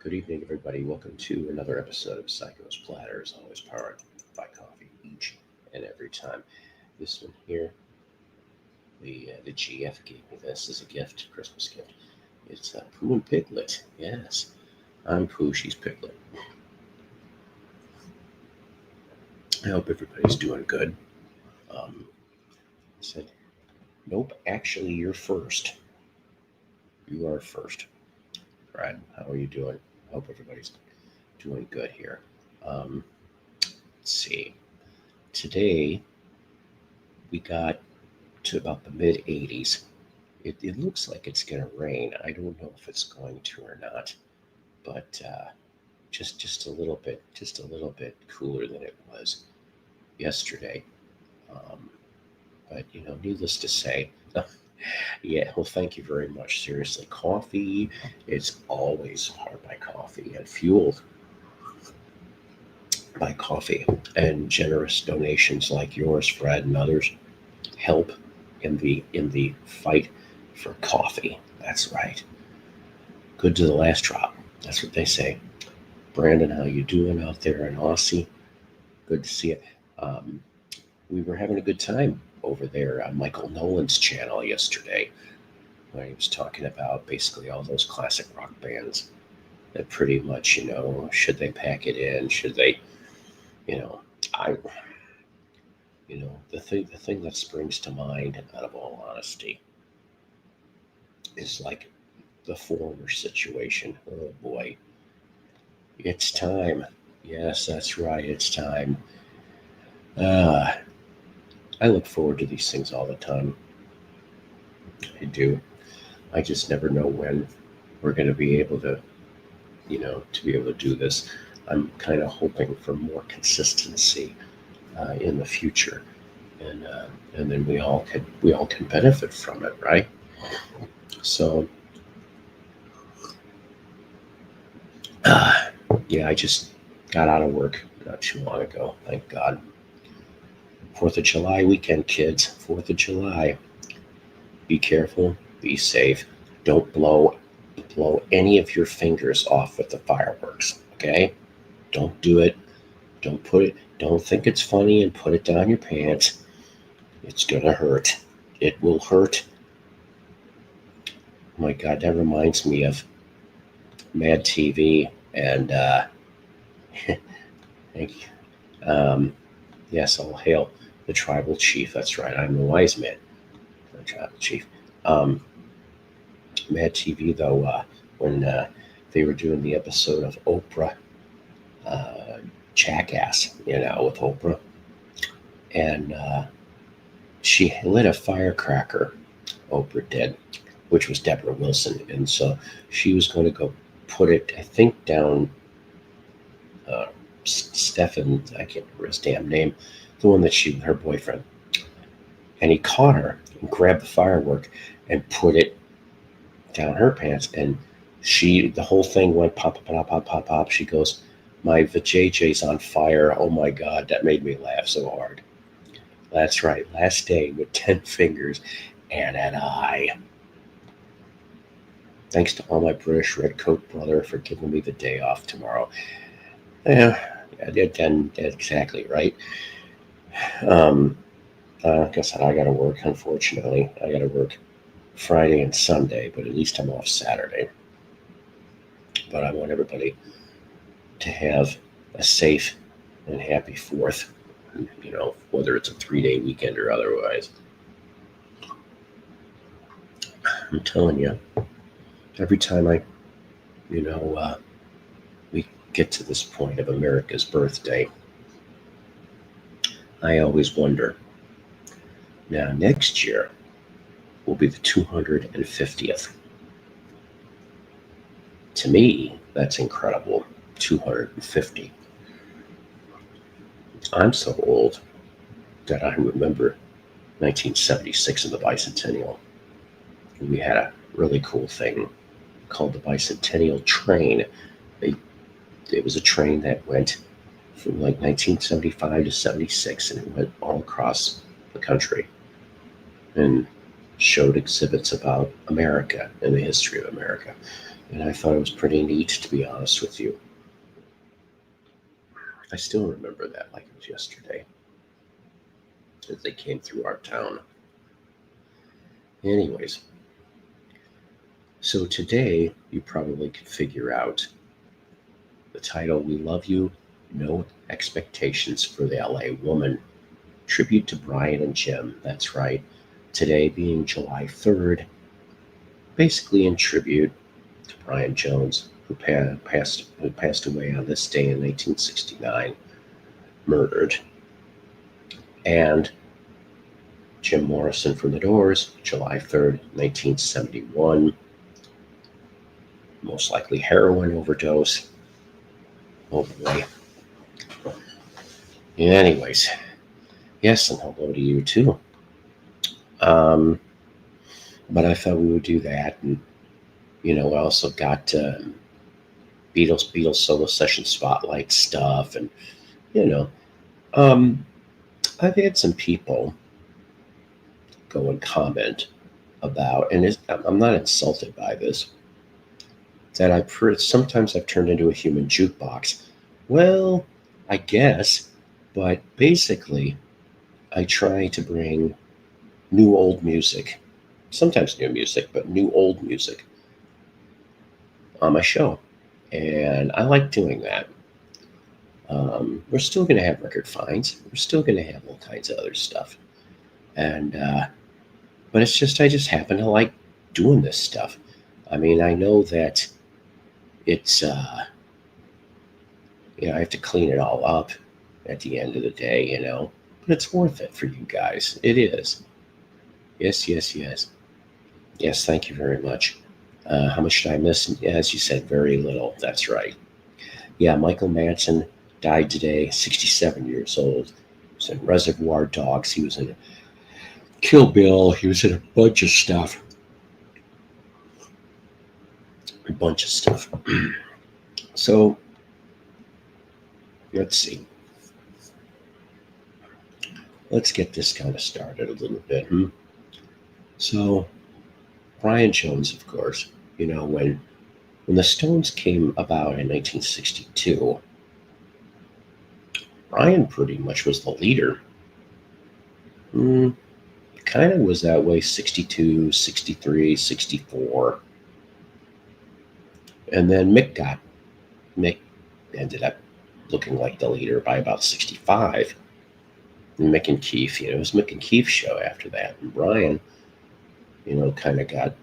Good evening, everybody. Welcome to another episode of Psycho's Platters, always powered by coffee each and every time. This one here, the GF gave me this as a gift, Christmas gift. It's Pooh and Piglet. Yes, I'm Pooh, she's Piglet. I hope everybody's doing good. I said, nope, actually, you're first. You are first. All right, how are you doing? I hope everybody's doing good here. Let's see. Today, we got to about the mid 80s. It looks like it's going to rain. I don't know if it's going to or not, but just a little bit cooler than it was yesterday. Um, but needless to say, yeah. Well, thank you very much. Seriously, coffee is always powered by coffee and fueled by coffee, and generous donations like yours, Fred, and others help in the fight for coffee. That's right. Good to the last drop. That's what they say. Brandon, how you doing out there in Aussie? Good to see you. Um, we were having a good time over there on Michael Nolan's channel yesterday, where he was talking about basically all those classic rock bands that pretty much, should they pack it in? Should they, you know, I, the thing that springs to mind, out of all honesty, is like the Foreigner situation. Oh boy, it's time. Yes, that's right. It's time. Uh, I look forward to these things all the time. I do. I just never know when we're going to be able to be able to do this. I'm kind of hoping for more consistency in the future, and then we all can benefit from it, right? So, uh, yeah, I just got out of work not too long ago. Thank God. 4th of July weekend, kids. 4th of July. Be careful. Be safe. Don't blow any of your fingers off with the fireworks. Okay? Don't do it. Don't put it. Don't think it's funny and put it down your pants. It's gonna hurt. It will hurt. Oh my God, that reminds me of Mad TV and thank you. Yes, all hail the tribal chief. That's right. I'm the wise man. The tribal chief. Um, Mad TV though, when they were doing the episode of Oprah, uh, Jackass, with Oprah, and she lit a firecracker. Oprah did, which was Deborah Wilson, and so she was going to go put it, I think, down. Uh, Stefan, I can't remember his damn name, the one that her boyfriend, and he caught her and grabbed the firework and put it down her pants, and the whole thing went pop, pop, pop, pop, pop. She goes, "My vajayjay's on fire." Oh my God, that made me laugh so hard. That's right, last day with 10 fingers and an eye. Thanks to all my British Redcoat brother for giving me the day off tomorrow. Yeah, then exactly right. Um, like I said, I got to work, unfortunately. I got to work Friday and Sunday, but at least I'm off Saturday. But I want everybody to have a safe and happy 4th, whether it's a 3-day weekend or otherwise. I'm telling you, every time we get to this point of America's birthday, I always wonder. Now, next year will be the 250th. To me, that's incredible. 250. I'm so old that I remember 1976 in the bicentennial. We had a really cool thing called the Bicentennial Train. It was a train that went from like 1975 to 76, and it went all across the country and showed exhibits about America and the history of America. And I thought it was pretty neat, to be honest with you. I still remember that like it was yesterday as they came through our town. Anyways, so today you probably could figure out the title We Love You, No Expectations for the LA Woman. Tribute to Brian and Jim. That's right. Today being July 3rd, basically in tribute to Brian Jones, who passed away on this day in 1969, murdered, and Jim Morrison from The Doors, July 3rd, 1971, most likely heroin overdose. Oh boy. Anyways, yes, and hello to you too. But I thought we would do that, and I also got Beatles solo session spotlight stuff, and you know, um, I've had some people go and comment about, and I'm not insulted by this, that sometimes I've turned into a human jukebox. Well, I guess, but basically, I try to bring new old music, sometimes new music, but new old music on my show, and I like doing that. We're still going to have record finds. We're still going to have all kinds of other stuff, and but it's just I just happen to like doing this stuff. I mean, I know that it's I have to clean it all up at the end of the day, but it's worth it for you guys. It is. Yes, yes, yes. Yes, thank you very much. How much did I miss? As you said, very little. That's right. Yeah, Michael Manson died today, 67 years old. He was in Reservoir Dogs. He was in Kill Bill. He was in a bunch of stuff. A bunch of stuff. So, let's see. Let's get this kind of started a little bit. So, Brian Jones, of course, when the Stones came about in 1962, Brian pretty much was the leader. Kind of was that way 62, 63, 64. And then Mick ended up looking like the leader by about 65. And Mick and Keith, it was Mick and Keith's show after that. And Brian, kind of got,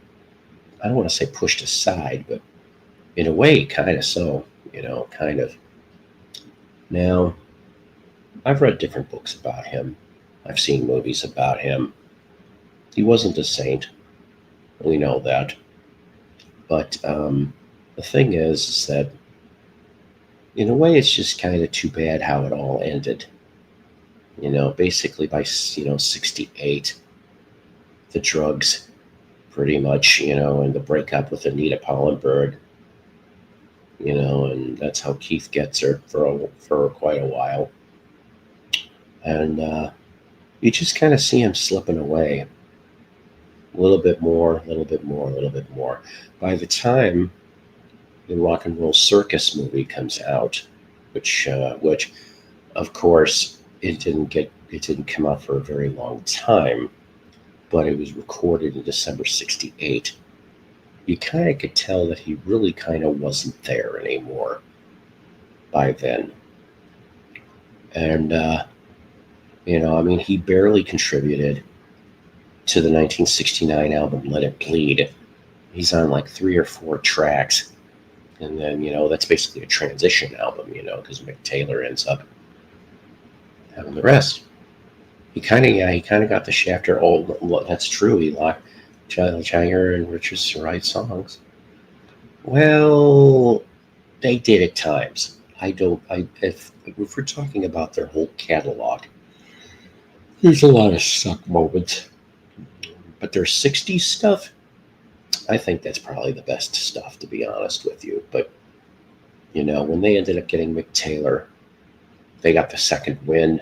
I don't want to say pushed aside, but in a way, kind of so, kind of. Now, I've read different books about him. I've seen movies about him. He wasn't a saint. We know that. But the thing is that, in a way, it's just kind of too bad how it all ended. Basically by, 68, the drugs pretty much, and the breakup with Anita Pallenberg, and that's how Keith gets her for quite a while. And you just kind of see him slipping away a little bit more, a little bit more, a little bit more. By the time the Rock and Roll Circus movie comes out, which of course it didn't come out for a very long time, but it was recorded in December 68. You kind of could tell that he really kind of wasn't there anymore by then. And, he barely contributed to the 1969 album Let It Bleed. He's on like 3 or 4 tracks. And then, that's basically a transition album, because Mick Taylor ends up having the rest. He kind of got the shaft. Oh, that's true. He locked Jagger and Richards to write songs. Well, they did at times. If we're talking about their whole catalog, there's a lot of suck moments. But their 60s stuff, I think that's probably the best stuff, to be honest with you. But, when they ended up getting Mick Taylor, they got the second win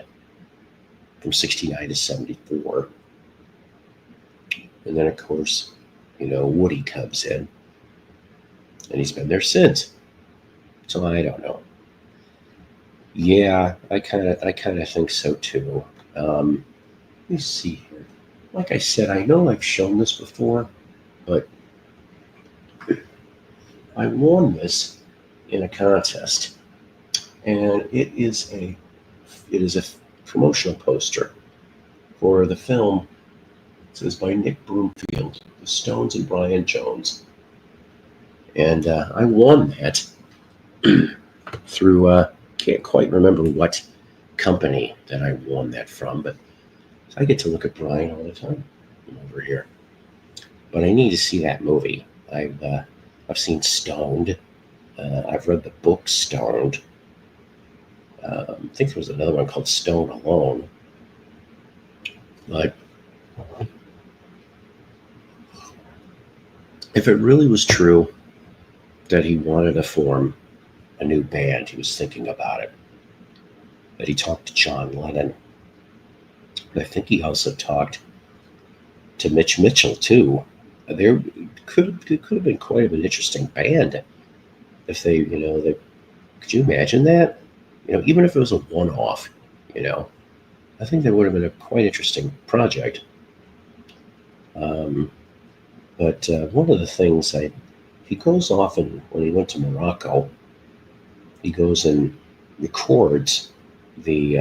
from 69 to 74. And then, of course, Woody comes in. and he's been there since. So I don't know. Yeah, I kind of think so too. Let me see here. Like I said, I know I've shown this before, but I won this in a contest, and it is a promotional poster for the film. It says by Nick Broomfield, The Stones and Brian Jones, and I won that through can't quite remember what company that I won that from, but I get to look at Brian all the time from over here. But I need to see that movie. I've seen Stoned. I've read the book Stoned. I think there was another one called Stone Alone. But if it really was true that he wanted to form a new band, he was thinking about it, that he talked to John Lennon. And I think he also talked to Mitch Mitchell, too. There it could have been quite an interesting band if they could you imagine that? Even if it was a one-off, you know, I think that would have been a quite interesting project. Um, but one of the things he goes off and when he went to Morocco, he goes and records the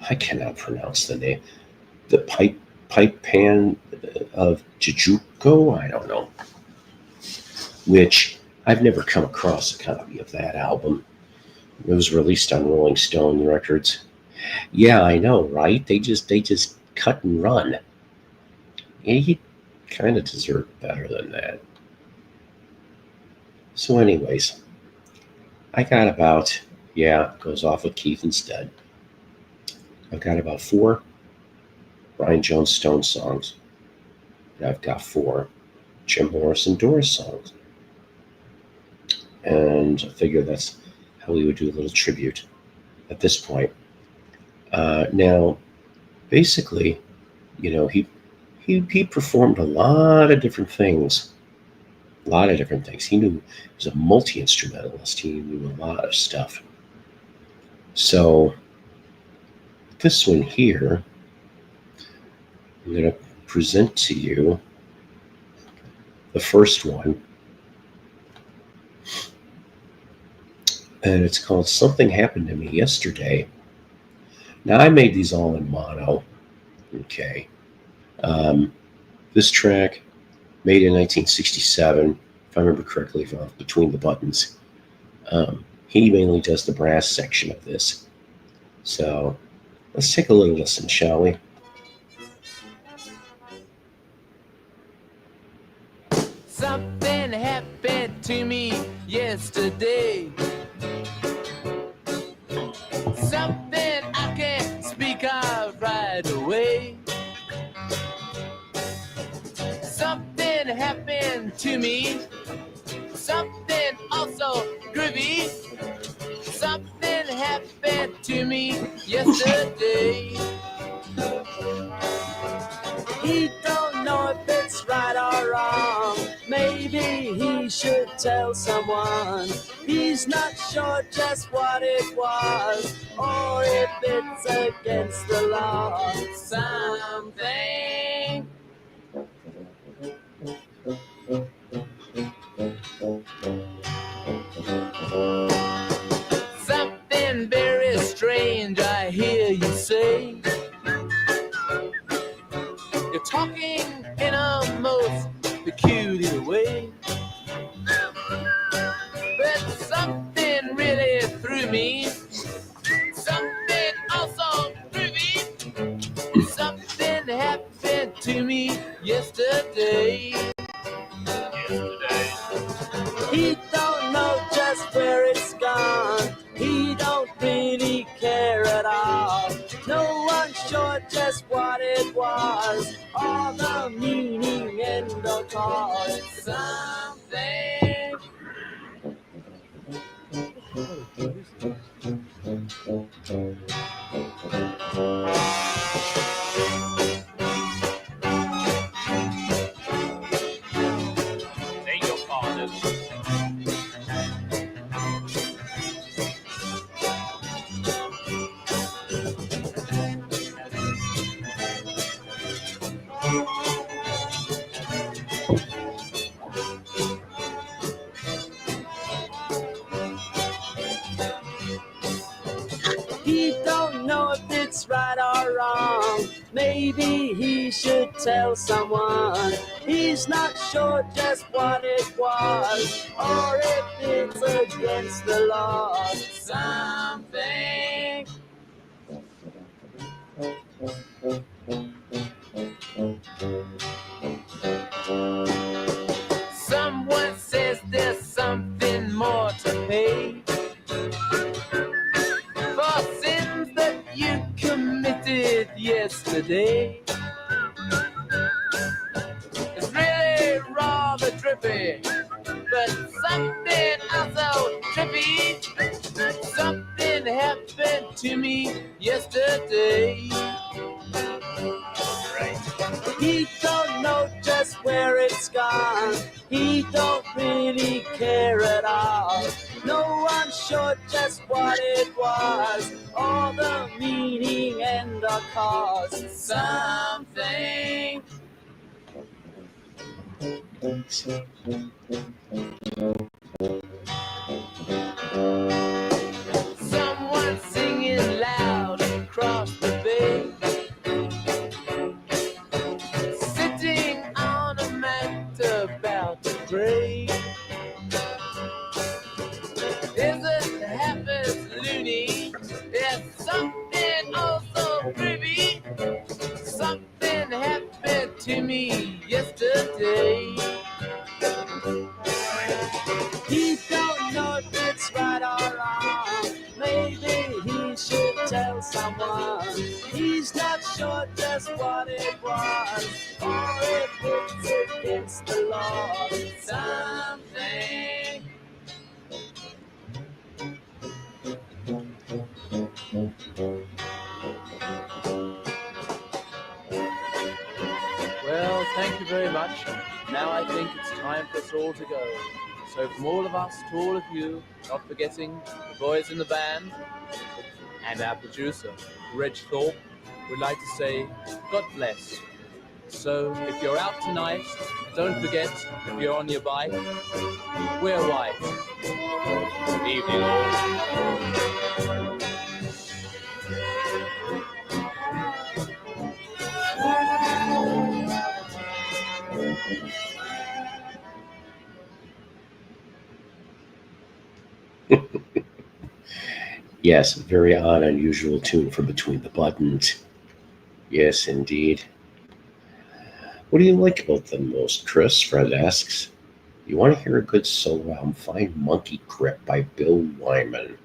I cannot pronounce the name, the pipe pan of Tijuco. I don't know, which I've never come across a copy of that album. It was released on Rolling Stone Records. Yeah, I know, right? They just cut and run. He kind of deserved better than that. So, anyways, I got about goes off with Keith instead. I've got about 4 Brian Jones Stone songs. And I've got 4 Jim Morrison Doris songs. And I figure that's how we would do a little tribute at this point. Now, basically, he performed a lot of different things. A lot of different things. He was a multi-instrumentalist. He knew a lot of stuff. So this one here, I'm going to present to you the first one. And it's called Something Happened to Me Yesterday. Now, I made these all in mono. Okay. This track, made in 1967, if I remember correctly, from Between the Buttons. He mainly does the brass section of this. So let's take a little listen, shall we? Something happened to me yesterday. Something I can't speak of right away. Something happened to me. Something also groovy. Something happened to me yesterday. He don't know if it's right or wrong. Maybe he should tell someone. He's not sure just what it was, or if it's against the law. Something. Something very strange I hear you say. You're talking in a most peculiar way. But something really threw me. Something also groovy. Something happened to me yesterday. He don't know just where it's gone. He don't really care at all. No one's sure just what it was, or the meaning in the cause. Something. Ain't your father. Maybe he should tell someone. He's not sure just what it was, or if it's against the law. Something. Someone says there's something more to pay for sins that you committed yesterday. It's really rather trippy, but something also trippy. Something happened to me yesterday. He don't know just where it's gone. He don't really care at all. No one's sure just what it was, or the meaning and the cause. Something. Someone singing loud across the bay, sitting on a mat about to pray. Isn't half as loony? There's something also privy. Something happened to me yesterday. He don't know if it's right or wrong. Maybe he should tell someone. He's not sure just what it was, or if it's against the law. Something. Well, thank you very much. Now I think it's time for us all to go. So from all of us to all of you, not forgetting the boys in the band and our producer, Reg Thorpe, would like to say God bless. So if you're out tonight, don't forget, if you're on your bike, wear white. Good evening all. Yes, very odd, unusual tune for Between the Buttons. Yes, indeed. What do you like about them most, Chris? Fred asks. You want to hear a good solo album? Find Monkey Grip by Bill Wyman.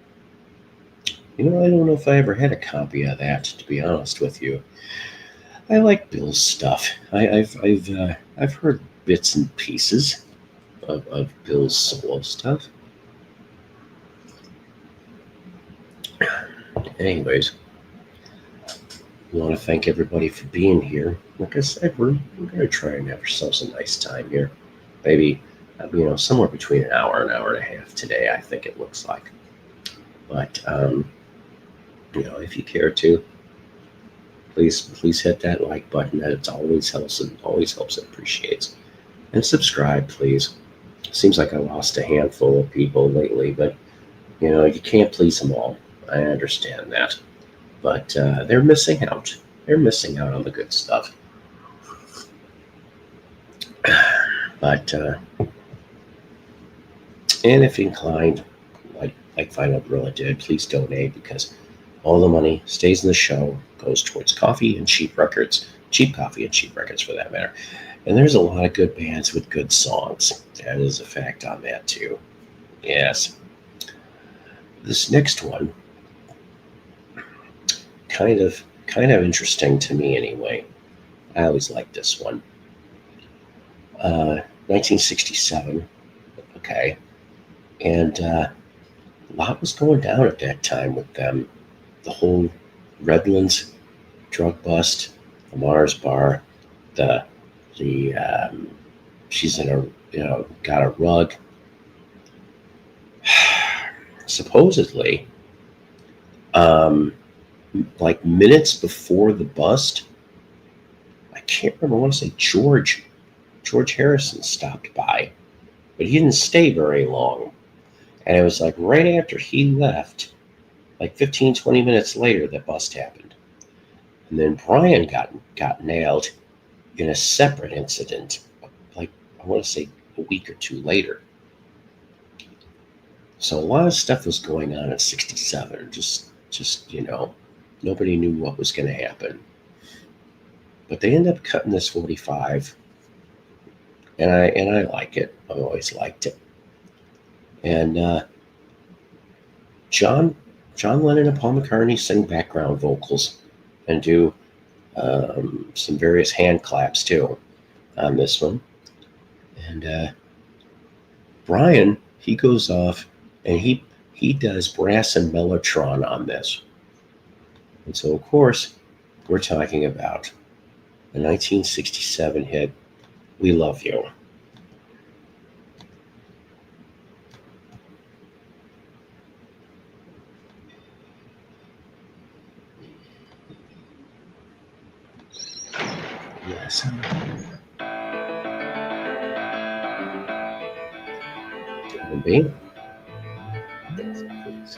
You know, I don't know if I ever had a copy of that, to be honest with you. I like Bill's stuff. I've heard bits and pieces of Bill's solo stuff. Anyways, we want to thank everybody for being here. Like I said, we're going to try and have ourselves a nice time here. Maybe, somewhere between an hour and a half today, I think it looks like. But, if you care to, please hit that like button. That always helps and appreciates. And subscribe, please. Seems like I lost a handful of people lately, but, you can't please them all. I understand that. But they're missing out. They're missing out on the good stuff. But, and if inclined, like Final Gorilla did, please donate, because all the money stays in the show, goes towards coffee and cheap records. Cheap coffee and cheap records, for that matter. And there's a lot of good bands with good songs. That is a fact on that, too. Yes. This next one, kind of interesting to me anyway. I always liked this one. 1967. Okay. And a lot was going down at that time with them. The whole Redlands drug bust, the Mars bar, the she's in a got a rug. Supposedly, like minutes before the bust, I can't remember. I want to say George Harrison stopped by, but he didn't stay very long. And it was like right after he left, like 15, 20 minutes later, that bust happened. And then Brian got nailed in a separate incident, like I want to say a week or two later. So a lot of stuff was going on in '67. Just nobody knew what was going to happen. But they ended up cutting this 45, and I like it. I've always liked it. And John Lennon and Paul McCartney sing background vocals and do some various hand claps too on this one. And Brian, he goes off and he does brass and mellotron on this. And so, of course, we're talking about the 1967 hit, We Love You. Yes. Can it be? Yes, please.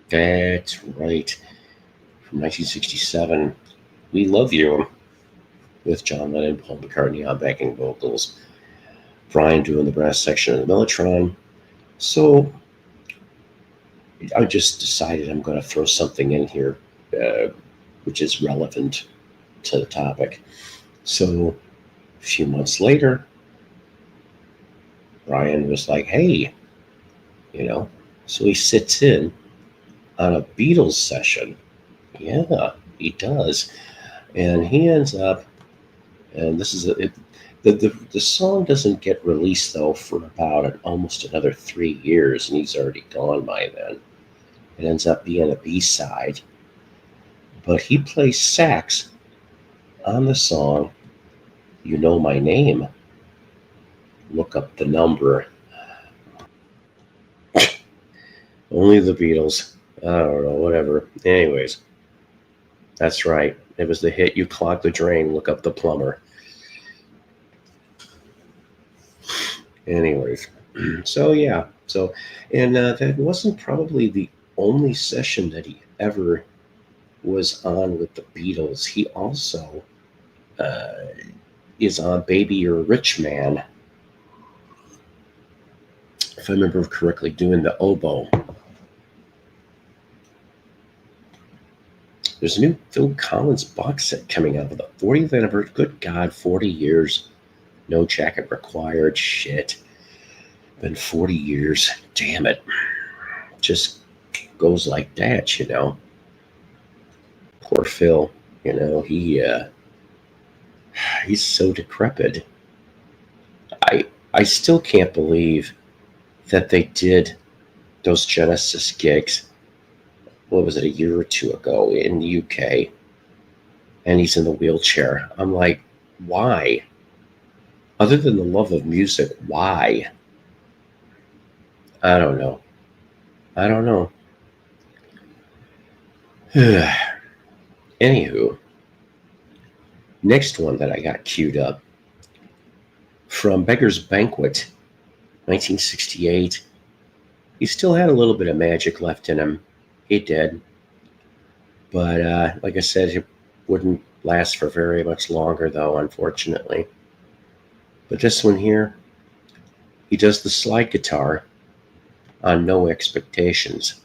That's right. From 1967, We Love You, with John Lennon, Paul McCartney on backing vocals, Brian doing the brass section of the Mellotron. So I just decided I'm going to throw something in here which is relevant to the topic. So a few months later, Brian was like, hey, so he sits in on a Beatles session. Yeah, he does. And he ends up, and this is the song doesn't get released though for about almost another 3 years, and he's already gone by then. It ends up being a B-side, but he plays sax on the song You Know My Name. Look up the number. Only the Beatles. I don't know, whatever. Anyways, that's right. It was the hit You Clogged the Drain, Look Up the Plumber. Anyways, so yeah. So, and that wasn't probably the only session that he ever was on with the Beatles. He also is on Baby You're a Rich Man, if I remember correctly, doing the oboe. There's a new Phil Collins box set coming out with the 40th anniversary. Good God, 40 years. No jacket required. Shit. Been 40 years. Damn it. Just goes like that, Poor Phil. He's so decrepit. I still can't believe that they did those Genesis gigs. What was it, a year or two ago in the UK? And he's in the wheelchair. I'm like, why? Other than the love of music, why? I don't know. Anywho, next one that I got queued up from Beggar's Banquet, 1968. He still had a little bit of magic left in him. He did. But like I said, it wouldn't last for very much longer, though, unfortunately. But this one here, he does the slide guitar on No Expectations.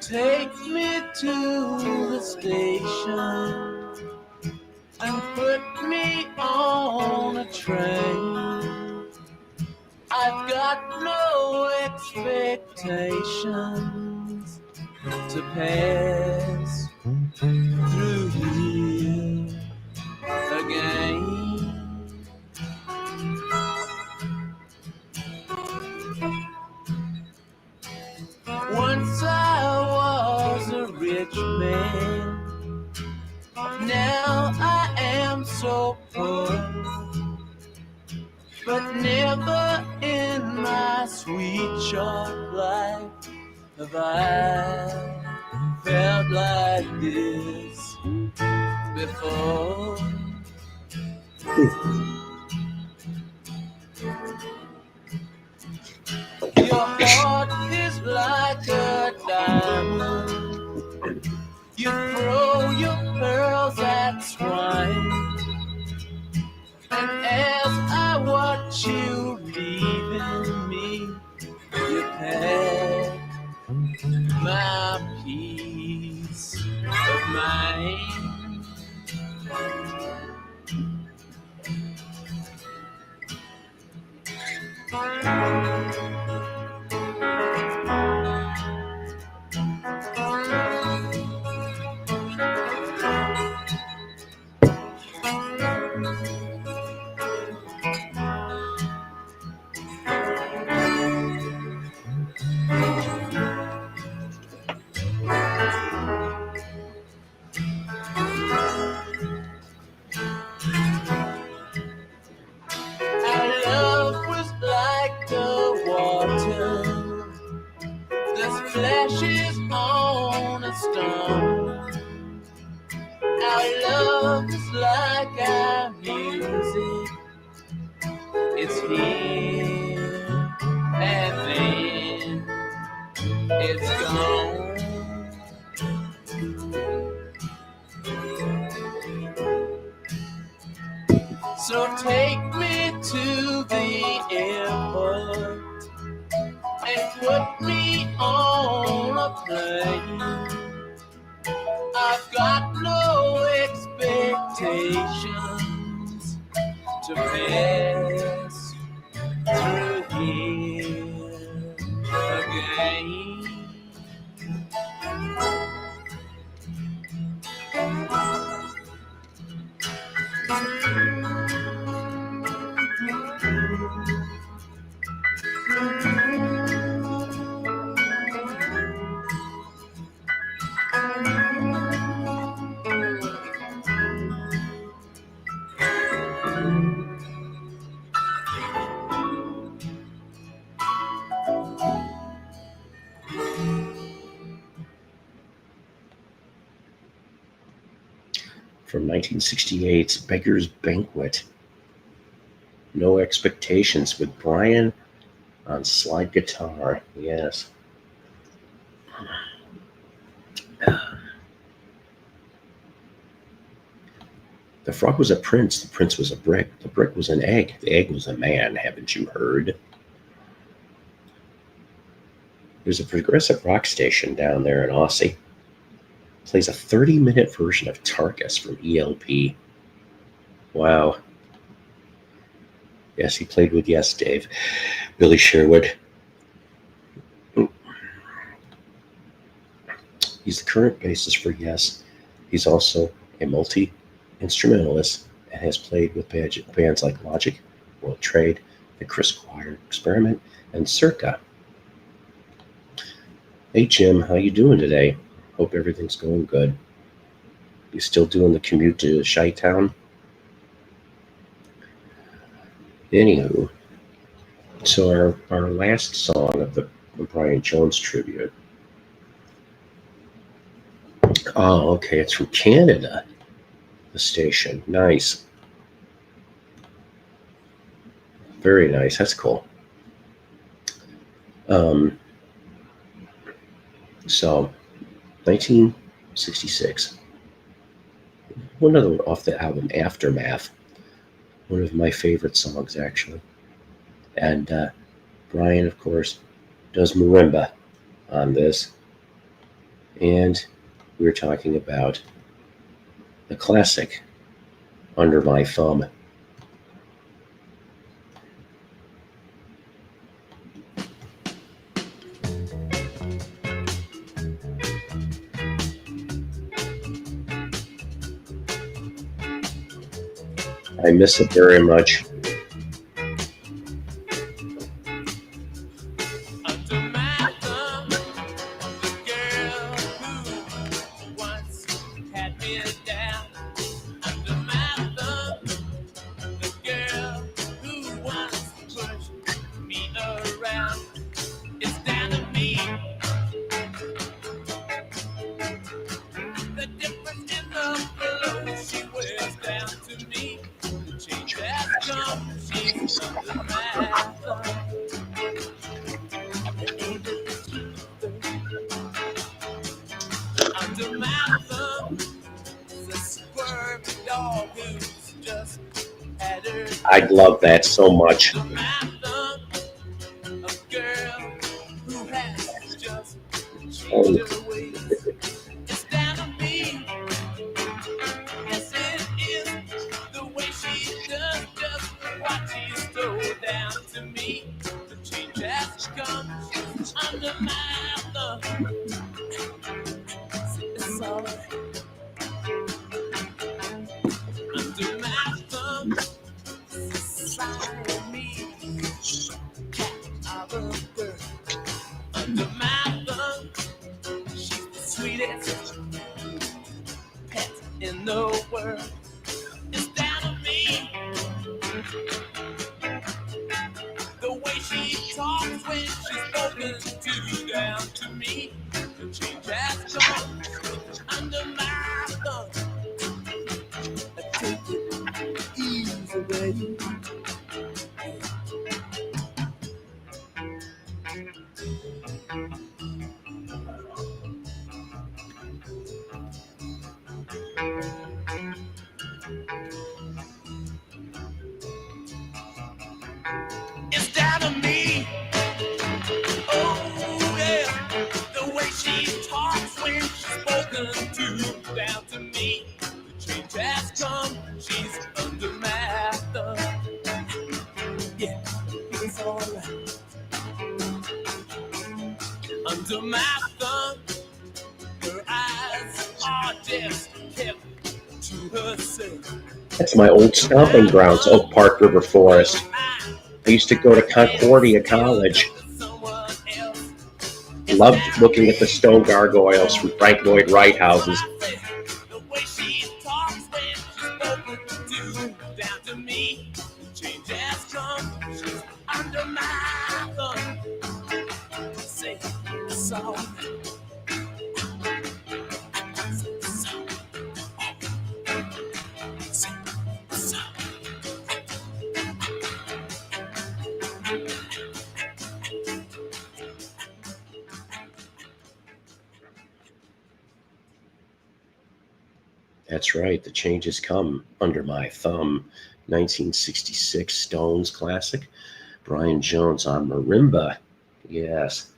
Take me to the station and put me on a train. I've got no expectations to pass through here again. Once I was a rich man, now I am so poor. But never in my sweet short life have I felt like this before. Your heart is like a diamond. You throw your pearls at swine. And as I watch you leaving me, you pack my peace of mind. Our love is like our music. It's here and then it's gone. So take me to the airport and put me on a plane. I've got no expectations to pass through here again. From 1968's Beggar's Banquet. No Expectations with Brian on slide guitar. Yes. The frog was a prince. The prince was a brick. The brick was an egg. The egg was a man. Haven't you heard? There's a progressive rock station down there in Aussie. Plays a 30-minute version of Tarkus from ELP. Wow. Yes, he played with Yes, Dave. Billy Sherwood. He's the current bassist for Yes. He's also a multi-instrumentalist and has played with bands like Logic, World Trade, the Chris Squire Experiment, and Circa. Hey, Jim, how you doing today? Hope everything's going good. You still doing the commute to Chi-Town? Anywho, so our last song of the Brian Jones tribute. Oh, okay, it's from Canada, the station. Nice. Very nice. That's cool. So 1966. One other off the album Aftermath. One of my favorite songs, actually. And Brian, of course, does marimba on this. And we were talking about the classic Under My Thumb. I miss it very much. Under my thumb, the girl who once had me down. Under my thumb, the girl who once pushed me around. It's down to me. The difference in the clothes she wears down to me. The change has come. She's under my thumb. Under my thumb, the squirmy dog who's just had her. I love that so much. Under my thumb, a girl who has just changed her ways. It's down to me. Yes, it is the way she does just what she's told down to me. The change has come. She's under my thumb. It's all right. Under my thumb, side of me, cat of a girl. Under my thumb, she's the sweetest pet in the world. It's down to me. The way she talks when she's spoken to down to me. The change has come under my thumb. baby. It's down to me. Oh yeah, the way she talks when she's spoken to. Down to me, the change has come. She's under my thumb. Yeah, it's alright. Under my thumb, her eyes are just kept to herself. That's my old stomping grounds, Oak Park River Forest. I used to go to Concordia College. Loved looking at the stone gargoyles from Frank Lloyd Wright houses. The way she talks when she's spoken to. Down to me, the change has come. She's under my thumb. Say so. That's right, the changes come under my thumb. 1966 Stones classic. Brian Jones on marimba. Yes.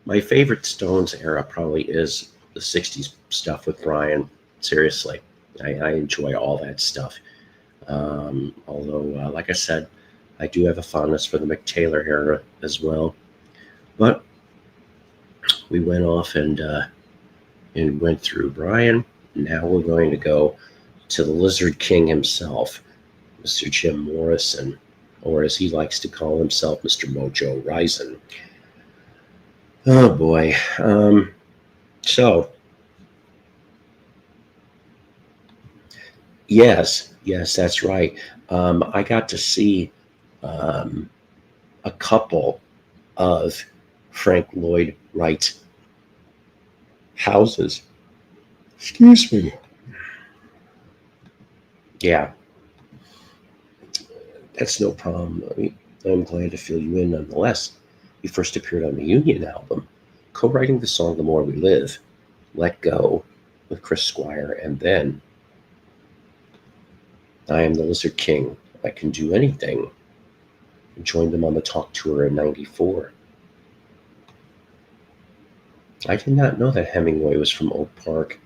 My favorite Stones era probably is the 60s stuff with Brian. Seriously, I enjoy all that stuff. Although, like I said, I do have a fondness for the Mick Taylor era as well. But we went off and went through Brian. Now we're going to go to the Lizard King himself, Mr. Jim Morrison, or as he likes to call himself, Mr. Mojo Rison. Oh boy. So, yes, that's right. I got to see a couple of Frank Lloyd Wright houses. Excuse me. Yeah. That's no problem. I'm glad to fill you in nonetheless. He first appeared on the Union album, co-writing the song The More We Live, Let Go with Chris Squire, and then I Am the Lizard King, I Can Do Anything. I joined them on the Talk Tour in '94. I did not know that Hemingway was from Oak Park.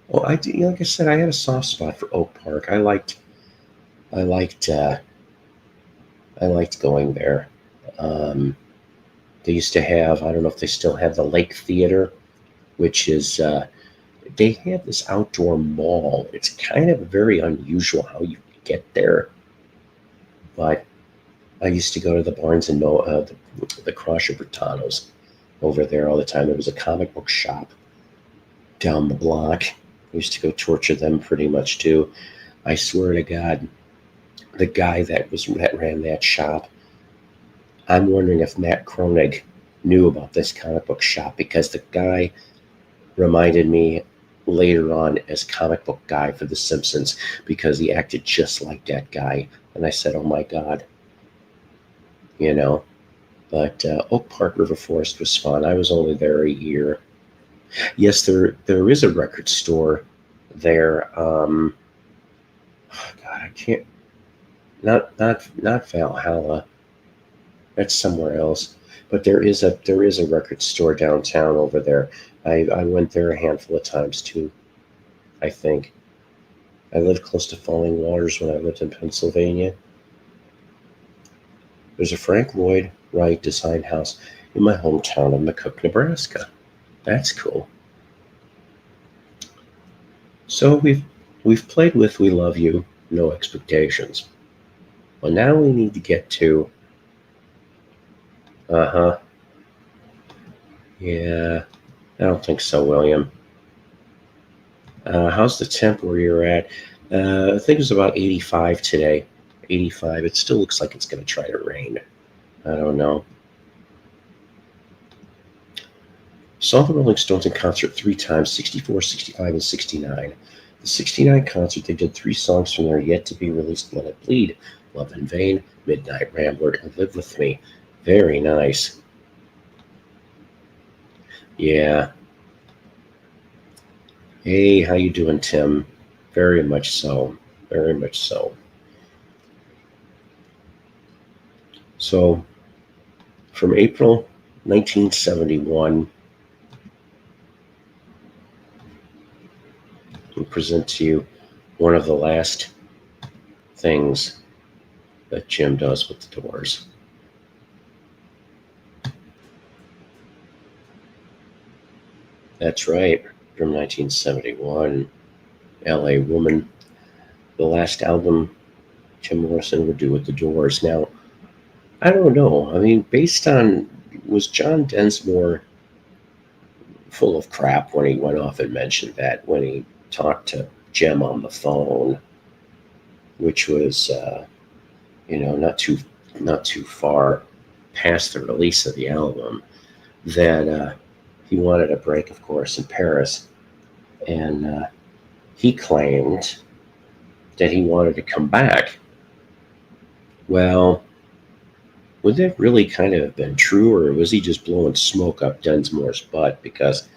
Well, like I said, I had a soft spot for Oak Park. I liked going there. They used to have, I don't know if they still have the Lake Theater, which is, they have this outdoor mall. It's kind of very unusual how you get there. But I used to go to the Barnes and Noble, the Crosher Bertanos over there all the time. There was a comic book shop down the block. I used to go torture them pretty much too. I swear to God, the guy that ran that shop, I'm wondering if Matt Kroenig knew about this comic book shop, because the guy reminded me later on as comic book guy for The Simpsons, because he acted just like that guy. And I said, oh my God, you know. But Oak Park River Forest was fun. I was only there a year. Yes, there is a record store there. Oh God, I can't. Not Valhalla. That's somewhere else. But there is a record store downtown over there. I went there a handful of times too, I think. I lived close to Falling Waters when I lived in Pennsylvania. There's a Frank Lloyd Wright design house in my hometown of McCook, Nebraska. That's cool. So we've played with We Love You, No Expectations. Well, now we need to get to yeah, I don't think so, William. How's the temp where you're at? I think it was about 85 today. 85. It still looks like it's going to try to rain. I don't know. Saw the Rolling Stones in concert 3 times, 64, 65, and 69. The 69 concert, they did 3 songs from their yet-to-be-released Let It Bleed, Love in Vain, Midnight Rambler, and Live With Me. Very nice. Yeah. Hey, how you doing, Tim? Very much so. Very much so. So, from April 1971, we present to you one of the last things that Jim does with the Doors. That's right, from 1971, LA Woman, the last album Jim Morrison would do with the Doors. Now, I don't know. I mean, based on, was John Densmore full of crap when he went off and mentioned that when he talked to Jim on the phone, which was, not too far past the release of the album, that he wanted a break, of course, in Paris, and he claimed that he wanted to come back. Well, would that really kind of have been true, or was he just blowing smoke up Densmore's butt? Because,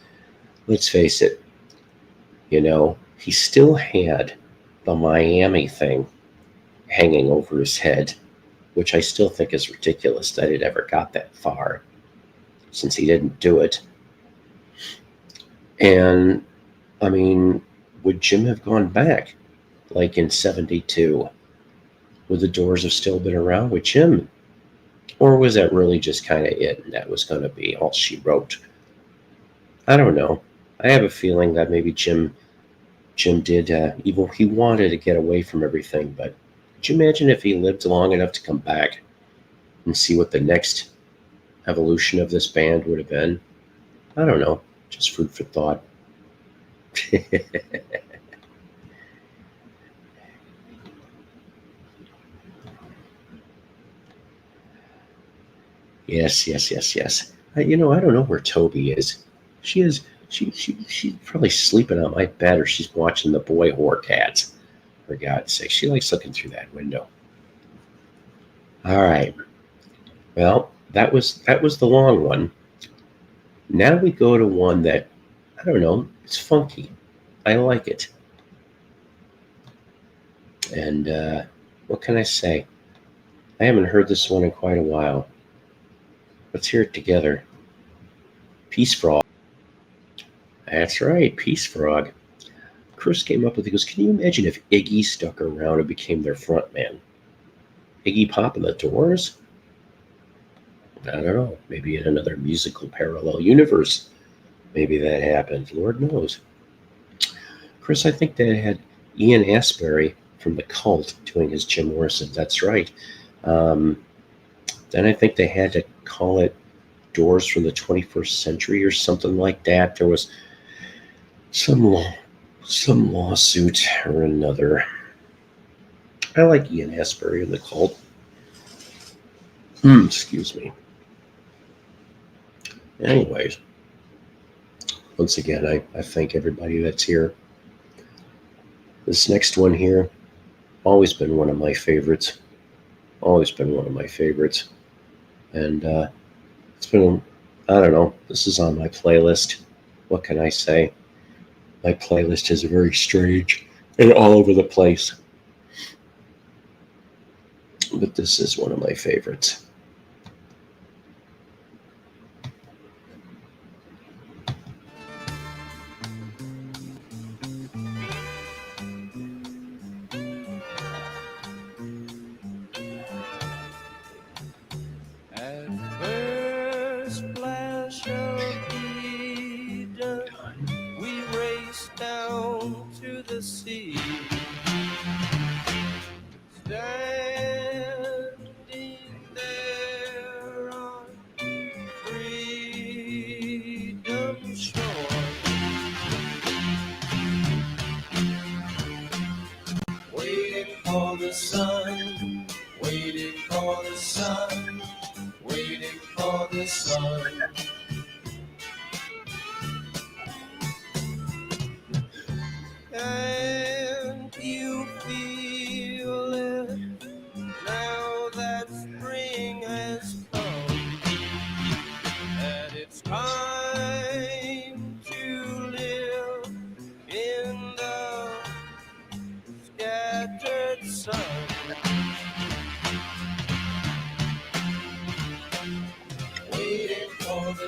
let's face it, he still had the Miami thing hanging over his head, which I still think is ridiculous that it ever got that far, since he didn't do it. And, I mean, would Jim have gone back, like in 72? Would the Doors have still been around with Jim? Or was that really just kind of it, and that was going to be all she wrote? I don't know. I have a feeling that maybe Jim did, even he wanted to get away from everything, but could you imagine if he lived long enough to come back and see what the next evolution of this band would have been? I don't know. Just food for thought. Yes. I don't know where Toby is. She's probably sleeping on my bed, or she's watching the boy whore cats. For God's sake, she likes looking through that window. All right. Well, that was the long one. Now we go to one that, I don't know, it's funky. I like it. And what can I say? I haven't heard this one in quite a while. Let's hear it together. Peace Frog. That's right, Peace Frog. Chris came up with it. He goes, can you imagine if Iggy stuck around and became their front man? Iggy Pop and the Doors? I don't know. Maybe in another musical parallel universe, maybe that happened. Lord knows. Chris, I think they had Ian Astbury from The Cult doing his Jim Morrison. That's right. Then I think they had to call it Doors from the 21st Century or something like that. There was some lawsuit or another. I like Ian Astbury and The Cult. Excuse me. Anyways, once again, I thank everybody that's here. This next one here, always been one of my favorites. And it's been, I don't know, this is on my playlist. What can I say? My playlist is very strange and all over the place. But this is one of my favorites.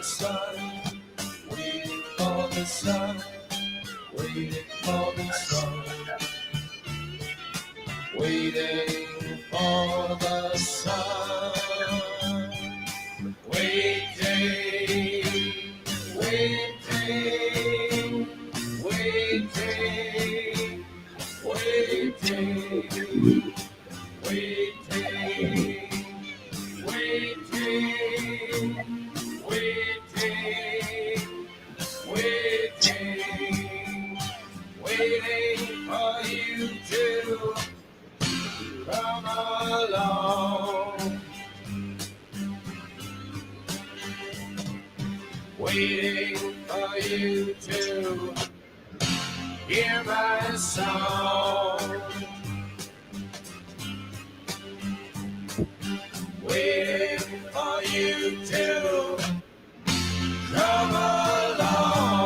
the sun, waiting for the sun, waiting for the sun, waiting for the sun, waiting, waiting, waiting, waiting, waiting, waiting, waiting, waiting, waiting for you to come along. Waiting for you to hear my song. Waiting for you to come along.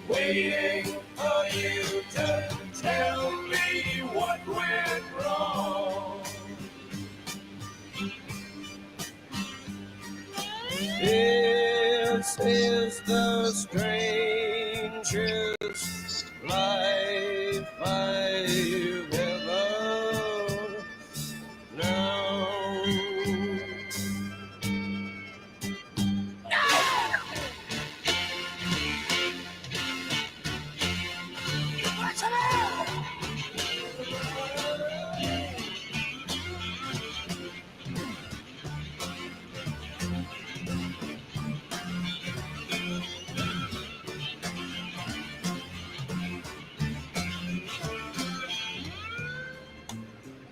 Waiting for you to tell me what went wrong. This is the strangest life I've ever known.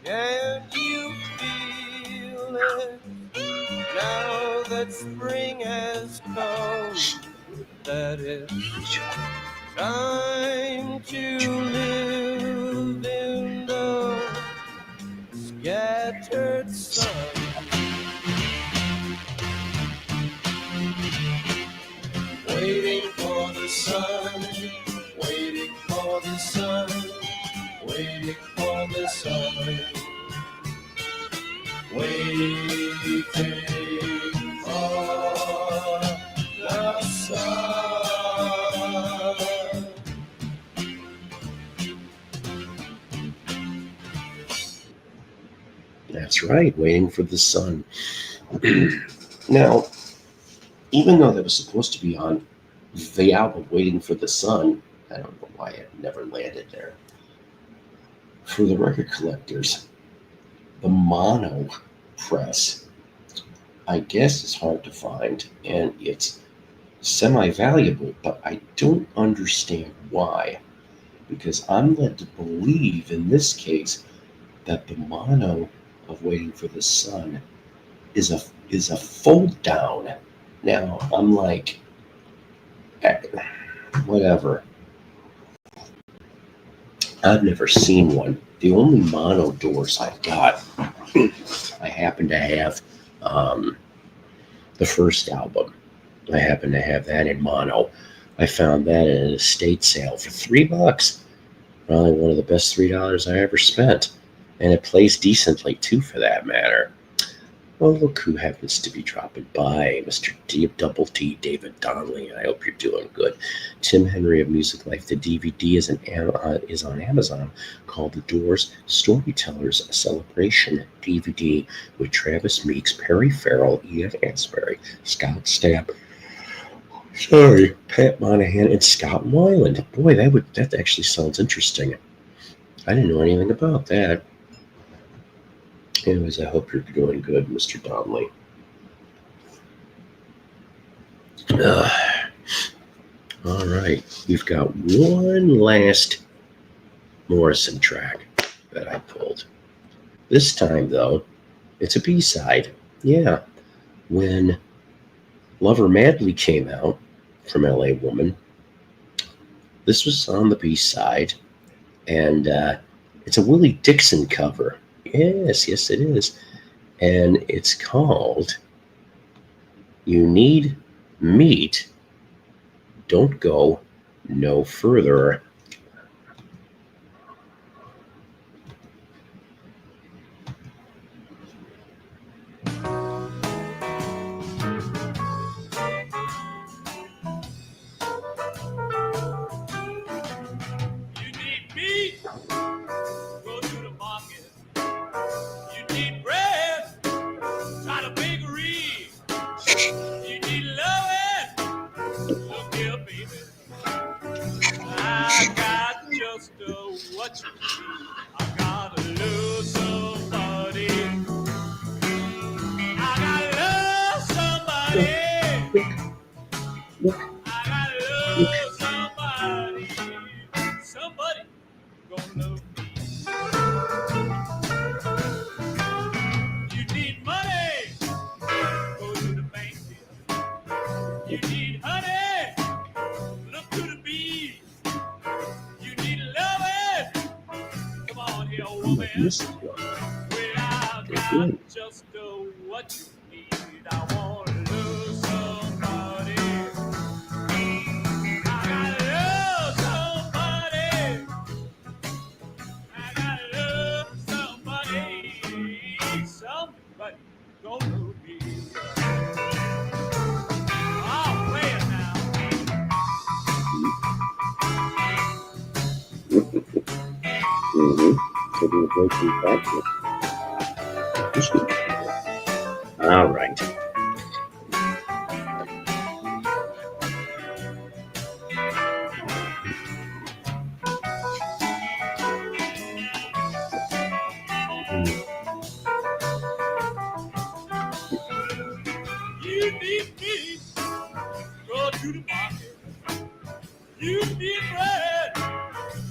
Can you feel it now that spring has come? That it's time to live in the scattered sun. Waiting for the sun, waiting for the sun, waiting for the sun, waiting for the sun. That's right, waiting for the sun. Now, even though that was supposed to be on the album Waiting for the Sun, I don't know why it never landed there. For the record collectors, the mono press, I guess, is hard to find, and it's semi-valuable, but I don't understand why. Because I'm led to believe in this case that the mono of Waiting for the Sun is a fold down. Now I'm like, whatever. I've never seen one. The only mono doors I've got, I happen to have the first album. I happen to have that in mono. I found that at an estate sale for $3. Probably one of the best $3 I ever spent. And it plays decently too, for that matter. Well, look who happens to be dropping by, Mr. Double T, David Donnelly. I hope you're doing good. Tim Henry of Music Life. The DVD is on Amazon, called The Doors Storytellers Celebration DVD, with Travis Meeks, Perry Farrell, Ian Hansberry, Scott Stapp, Pat Monahan, and Scott Weiland. Boy, that actually sounds interesting. I didn't know anything about that. Anyways, I hope you're doing good, Mr. Donnelly. All right, we've got one last Morrison track that I pulled. This time, though, it's a B-side. Yeah, when Lover Madly came out from L.A. Woman, this was on the B-side, and it's a Willie Dixon cover. Yes, it is. And it's called You Need Meat, Don't Go No Further. Look, I gotta look. love somebody. Somebody gonna love me. You need money, go to the bank. You need honey, look to the bees. You need loving, come on here, I'm woman. like missing you. Well, I They're got good. just what you need. I want to love somebody. I gotta love somebody. I gotta love somebody. Somebody gonna love me. I'll play it now. Mm-hmm. Taking a break from practice. This one. All right. You need me, go to the market. You need bread,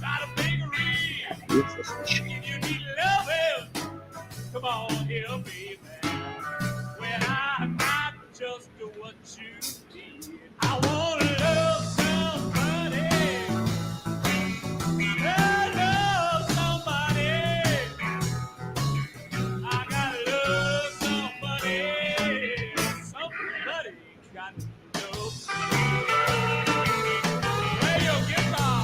got a bakery. Beautiful. If you need loving, come on here, baby. When I got just what you need, I want to love somebody. I love somebody. I gotta love somebody. Somebody got to love me. Play your guitar.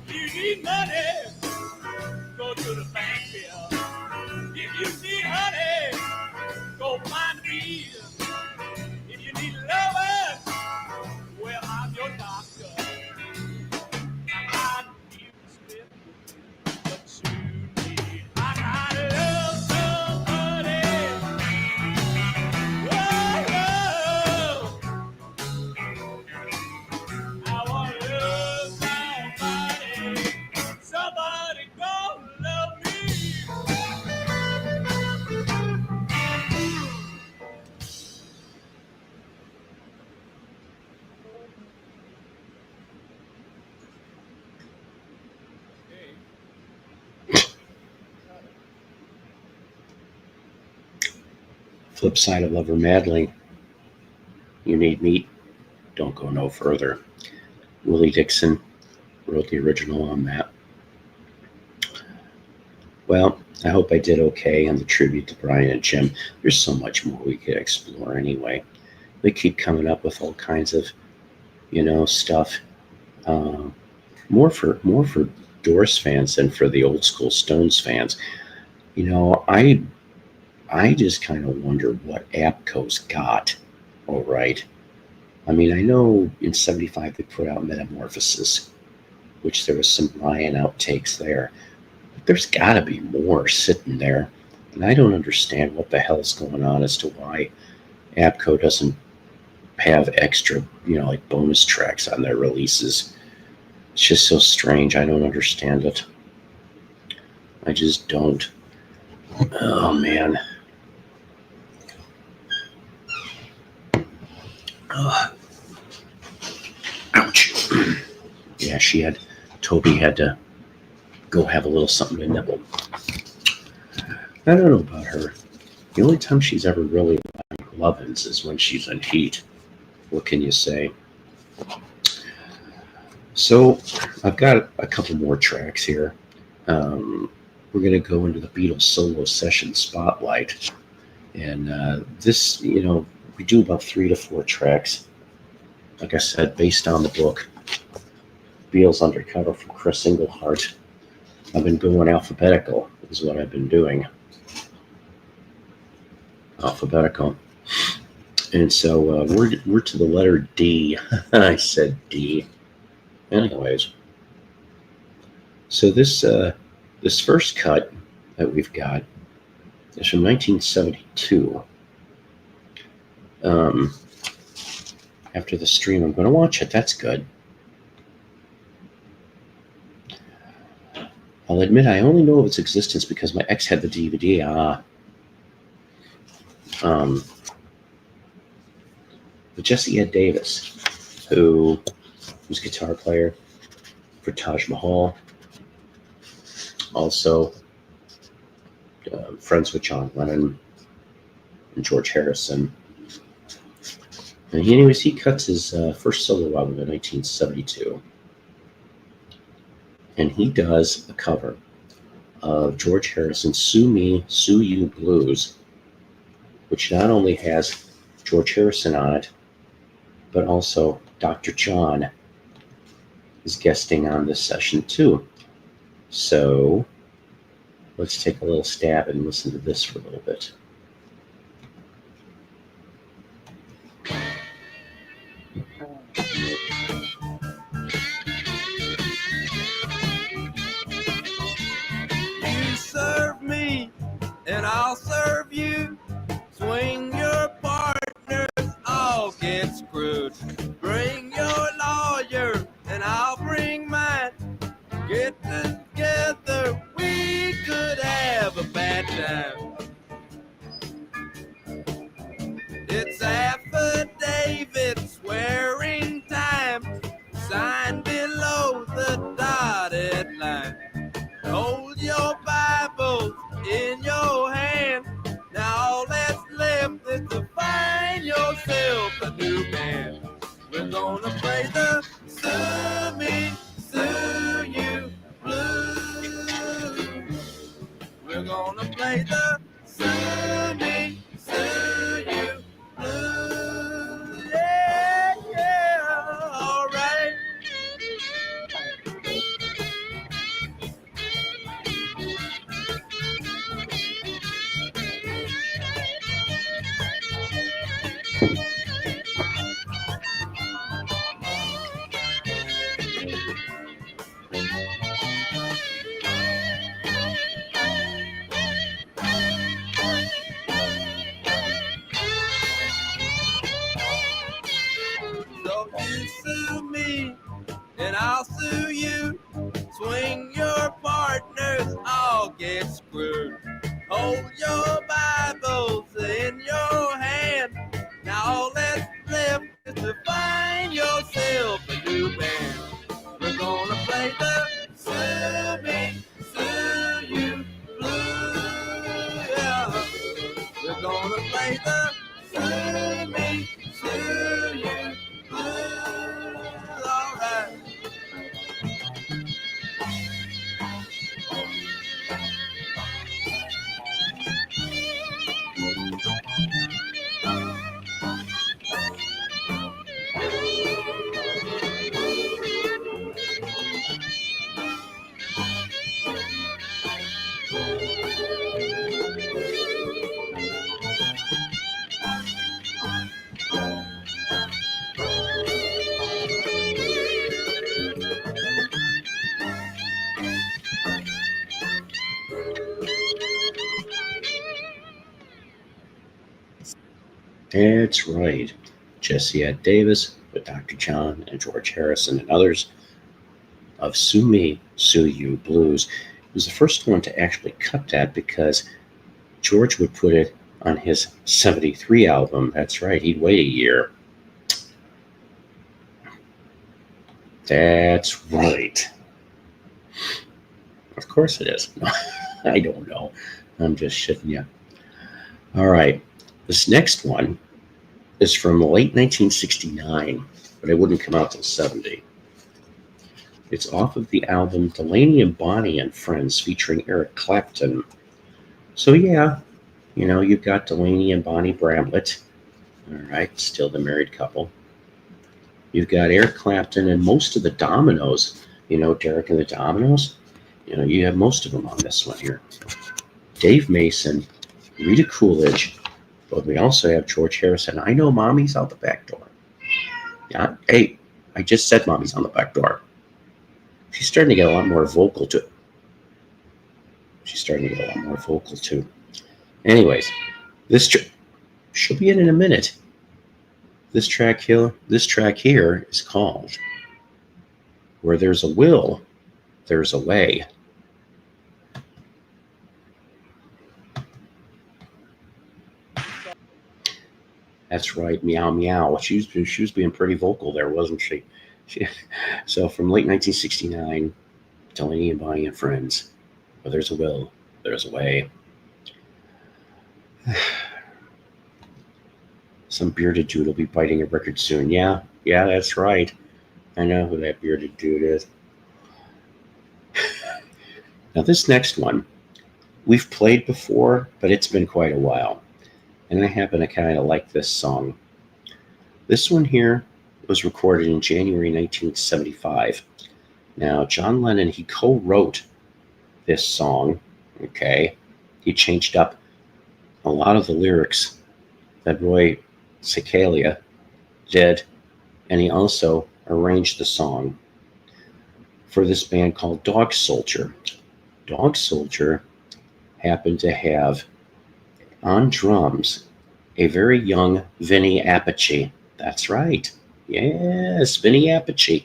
You need money, go to the bank here. If you need honey, go find me. If you need loving, well, I'm your doctor. I need to spend what you need. I gotta love somebody. Whoa, I wanna love somebody. Somebody gonna love me. Flip side of Lover Madly. You need meat. Don't go no further. Willie Dixon wrote the original on that. Well, I hope I did okay on the tribute to Brian and Jim. There's so much more we could explore anyway. They keep coming up with all kinds of, stuff. More for Doors fans than for the old school Stones fans. I just kind of wonder what APCO's got. All right. I mean, I know in '75 they put out Metamorphosis, which there was some Ryan outtakes there. But there's got to be more sitting there. And I don't understand what the hell's going on as to why APCO doesn't have extra, like bonus tracks on their releases. It's just so strange. I don't understand it. I just don't. Oh, man. Ouch. Yeah, Toby had to go have a little something to nibble. I don't know about her. The only time she's ever really like Lovins is when she's in heat. What can you say? So I've got a couple more tracks here. We're going to go into the Beatles solo session spotlight. And this, we do about 3 to 4 tracks. Like I said, based on the book, Beatles Undercover from Chris Englehart. I've been going alphabetical, is what I've been doing. Alphabetical. And so we're to the letter D. I said D. Anyways, so this first cut that we've got is from 1972. After the stream, I'm going to watch it. That's good. I'll admit I only know of its existence because my ex had the DVD. But Jesse Ed Davis, who was a guitar player for Taj Mahal, also friends with John Lennon and George Harrison. And he cuts his first solo album in 1972. And he does a cover of George Harrison's Sue Me, Sue You Blues, which not only has George Harrison on it, but also Dr. John is guesting on this session too. So let's take a little stab and listen to this for a little bit. You serve me, and I'll serve you. Swing your partners, I'll get screwed. Bring your lawyer, and I'll bring mine. Get together, we could have a bad time. It's affidavit swearing time. Sign below the dotted line. Hold your Bible in your hand. Now all that's left is to find yourself a new band. We're gonna play the Sue Me, Sue You blues. We're gonna play the Sue Me, Sue You blues. Yeah, yeah, all right. So you sue me, and I'll sue you. Swing your partners, I'll get screwed. Hold your Bibles in your hand. Now all that's left is to find yourself a new band. We're gonna play the Sue Me, Sue You blues. Yeah. We're gonna play the Sue Me, Sue You blues. All right. That's right. Jesse Ed Davis with Dr. John and George Harrison and others of Sue Me, Sue You Blues. He was the first one to actually cut that because George would put it on his 73 album. That's right. He'd wait a year. That's right. Of course it is. I don't know. I'm just shitting you. All right. This next one is from late 1969, but it wouldn't come out till 70. It's off of the album Delaney and Bonnie and Friends featuring Eric Clapton. So yeah, you know, you've got Delaney and Bonnie Bramlett. All right, still the married couple. You've got Eric Clapton and most of the Dominoes. You know, Derek and the Dominoes. You know, you have most of them on this one here. Dave Mason, Rita Coolidge, But we also have George Harrison. I know mommy's out the back door. Yeah. Hey, I just said mommy's on the back door. She's starting to get a lot more vocal too. Anyways, she'll be in a minute. This track here is called Where There's a Will, There's a Way. That's right, meow meow. She was being pretty vocal there, wasn't she? So from late 1969, Delaney and Bonnie and Friends. Where there's a will, there's a way. Some bearded dude will be biting a record soon. Yeah, that's right. I know who that bearded dude is. Now this next one, we've played before, but it's been quite a while. And I happen to kind of like this song. This one here was recorded in January 1975. Now, John Lennon, he co-wrote this song, okay? He changed up a lot of the lyrics that Roy Cicaglia did, and he also arranged the song for this band called Dog Soldier. Dog Soldier happened to have on drums a very young Vinny Appice. That's right. Yes, Vinny Appice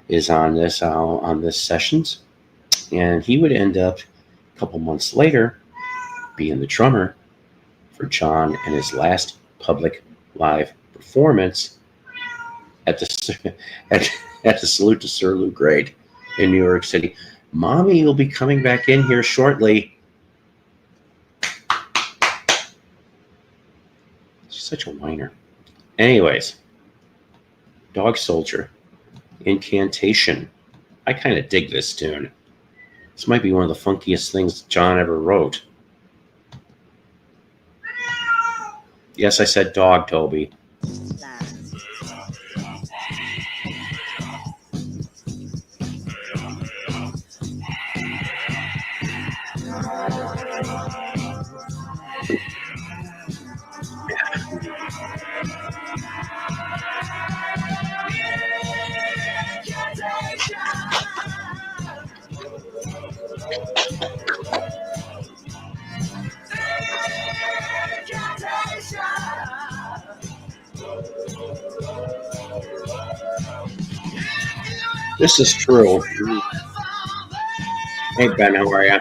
is on this sessions, and he would end up a couple months later being the drummer for John in his last public live performance at the Salute to Sir Lou Grade in New York City. Mommy will be coming back in here shortly. She's such a whiner. Anyways, Dog Soldier, Incantation. I kind of dig this tune. This might be one of the funkiest things John ever wrote. Yes, I said dog, Toby. This is true. Hey, Ben, how are you?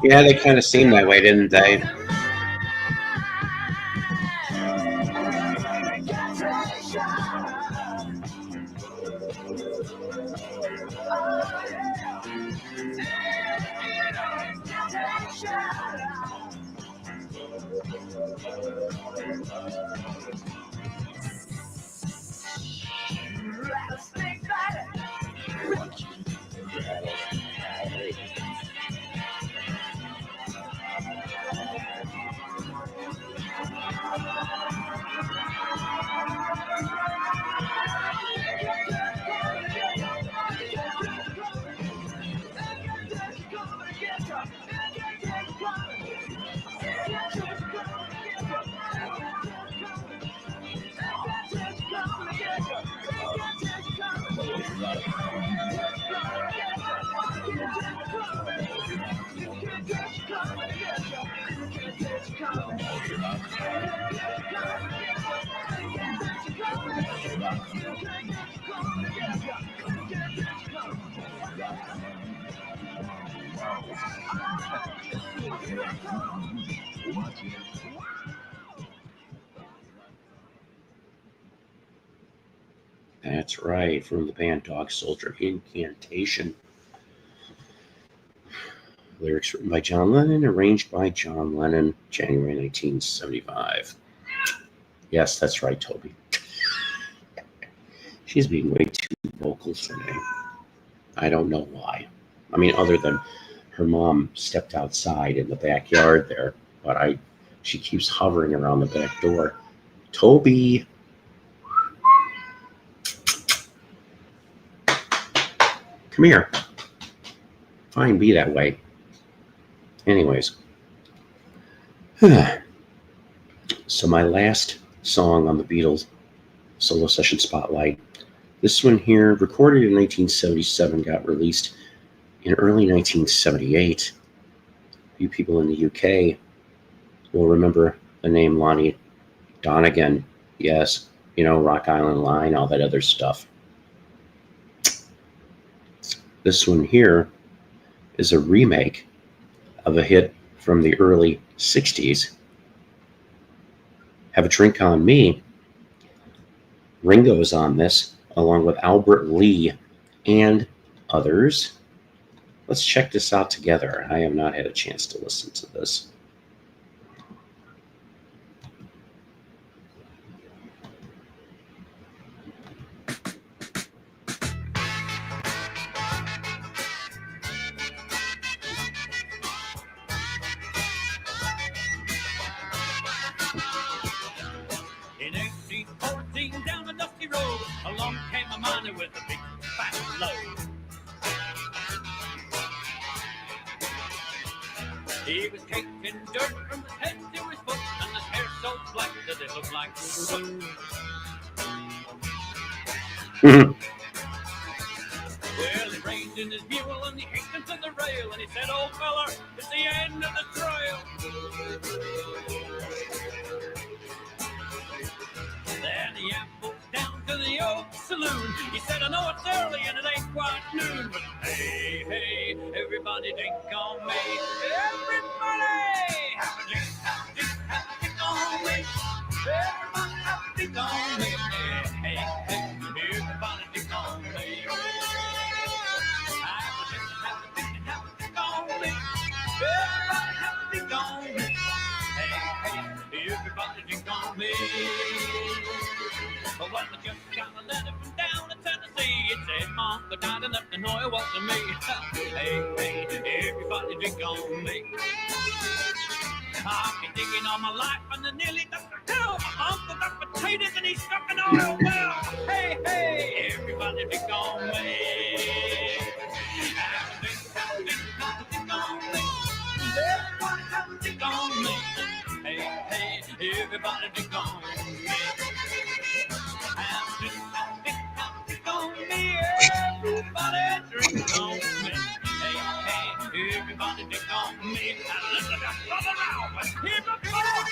Yeah, they kind of seemed that way, didn't they? That's right, from the band Dog Soldier, Incantation. Lyrics written by John Lennon, arranged by John Lennon, January 1975. Yes, that's right, Toby. She's being way too vocal for me. I don't know why. I mean, other than her mom stepped outside in the backyard there, but she keeps hovering around the back door. Toby! Come here. Fine, be that way. Anyways. So my last song on the Beatles Solo Session Spotlight. This one here, recorded in 1977, got released in early 1978. You people in the UK will remember the name Lonnie Donegan. Yes, you know, Rock Island Line, all that other stuff. This one here is a remake of a hit from the early 60s. Have a Drink on Me. Ringo's on this, along with Albert Lee and others. Let's check this out together. I have not had a chance to listen to this. In 1814, down a dusty road, along came a miner with a big fat load. He was caked in dirt from his head to his foot, and his hair so black that it looked like soot. Well, he reined in his mule and he hastened to the rail, and he said, "Old feller, it's the end of the trail." Then he ambled down to the old saloon. He said, "I know it's early and it ain't quite noon, but hey, hey, everybody drink on me. Everybody have a drink, have a drink, have a drink on me. Everybody have a drink on me. Hey, hey, hey, everybody drink on me. Have a drink, have a drink, have a drink on me. Everybody have a drink on me. Hey, hey, everybody drink on me." Well, I just got a letter from down in Tennessee. It said, "Mom, but died and left an oil was to me." Hey, hey, everybody drink on me. I've been digging all my life and I nearly ducked a cow. My uncle got potatoes and he stuck an oil well. Hey, hey, everybody drink on me. Have a drink, have a drink, have a drink on me. Everybody have a drink on me. Hey, hey, everybody drink on me. Have a drink, have a drink, have a drink on me. Everybody drink on me. Hey, hey, everybody drink on me. And listen to brother now, but keep it going.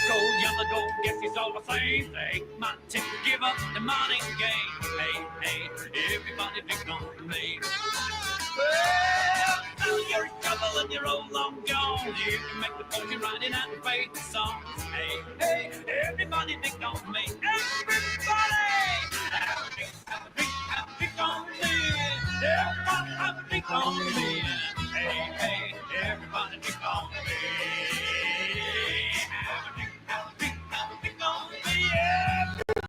Gold, yellow gold, guess it's all the same. They ain't my tip, give up the money game. Hey, hey, everybody drink on me. Well, now you're in trouble and you're all long gone. You can make the fortune writing and fade the songs. Hey, hey, everybody drink on me. Everybody! Have a drink, have a drink, have a drink on me. Everybody have a drink on me. Hey, hey, everybody drink on me. Have a drink, have a drink, have a drink on me.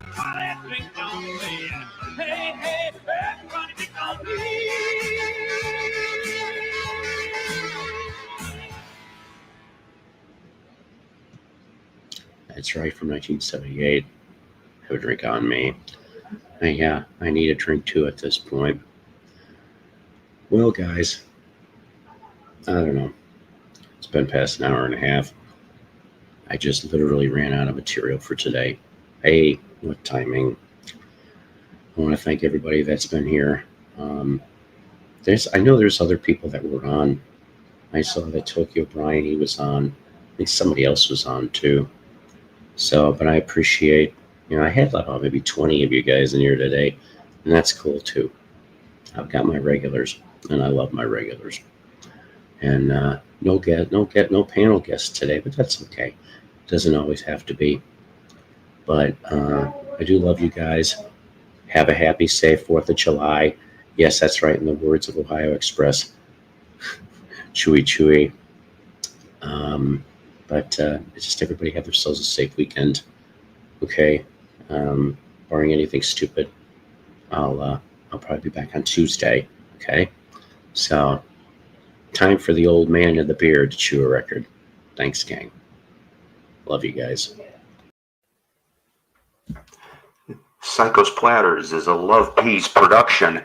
Everybody drink on me. Hey, hey, everybody drink on me. That's right, from 1978. Have a Drink on Me. Yeah, I need a drink too at this point. Well, guys, I don't know. It's been past an hour and a half. I just literally ran out of material for today. Hey, what timing? I want to thank everybody that's been here. I know there's other people that were on. I saw that Tokyo Brian, he was on. I think somebody else was on too. So, but I appreciate, I had about maybe 20 of you guys in here today, and that's cool too. I've got my regulars, and I love my regulars. And no panel guests today, but that's okay. It doesn't always have to be. But I do love you guys. Have a happy, safe 4th of July. Yes, that's right. In the words of Ohio Express, chewy, chewy. But just everybody have themselves a safe weekend. Okay. Barring anything stupid, I'll probably be back on Tuesday. Okay. So, time for the old man in the beard to chew a record. Thanks, gang. Love you guys. Psycho's Platters is a Love Peace production.